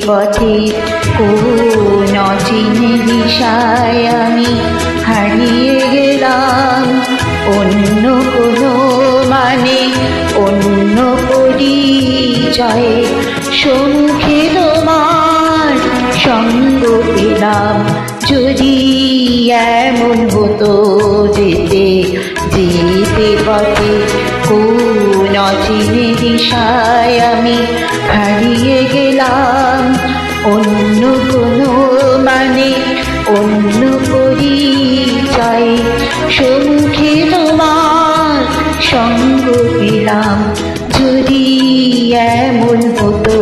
পথে কোন অচিনে দিশায় আমি হারিয়ে গেলাম। অন্য কোনো মানে অন্য পরিচয়ে সম্মুখে তোমার সঙ্গ পেলাম। যদি এমন হতো যেতে যেতে পথে কোন অচিনে দিশায় আমি হারিয়ে গেলাম। অন্য কোনো মানে অন্য পরিচয়ে সম্মুখে তোমার সঙ্গ পেলাম। যদি এমন হতো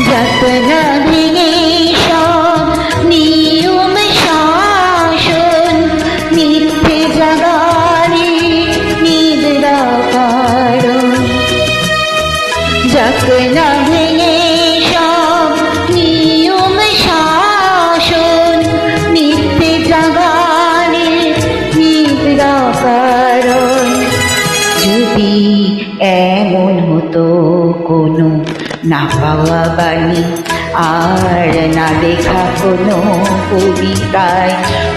যাতনা ভেঙে সব নিয়ম শাসন মিথ্যে জাগারে নিদ্রা কারণ। যাতনা ভেঙে সব নিয়ম শাসন মিথ্যে জাগারে নিদ্রা কারণ। যদি এমন হতো কোনো না পাওয়া বাণী আর না দেখা কোনো কবিতায়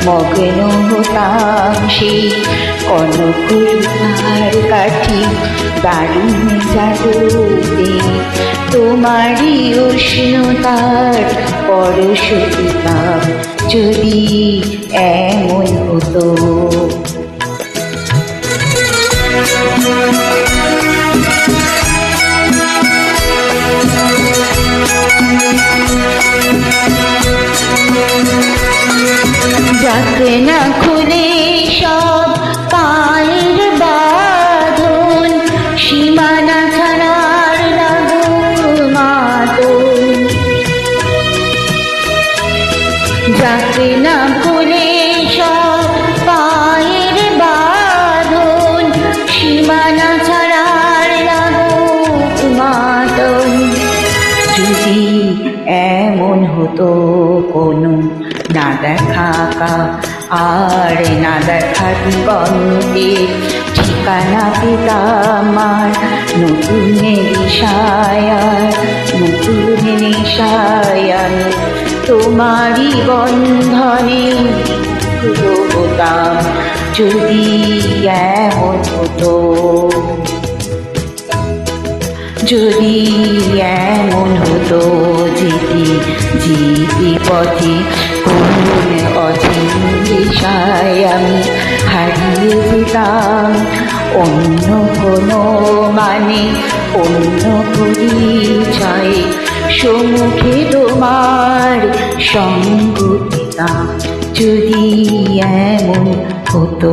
মগ্ন হতাম সেই কনকরুণার কাঠি দারুণ জাদুতে তোমারই উষ্ণতার পরশ পেতাম। যদি এমন হতো যাতে না খুলে সব পায়ের বাঁধন সীমানা ছাড়ার মাতন। যাতে না খুলে সব পায়ের বাঁধন সীমানা ছাড়ার মাতন। যদি এমন হতো কোনো না দেখা আর না দেখা দিগন্তে ঠিকানা পেতাম আর নতুন দিশায় নতুন নেশায় আমি তোমারই বন্ধনে হতাম। যদি এমন হতো যদি এমন হতো যেতে যেতে পথে কোন অচিন দিশায় আমি হারিয়ে যেতাম। অন্য কোনো মানে অন্য পরিচয়ে সম্মুখে তোমার সঙ্গ পেতাম। যদি এমন হতো।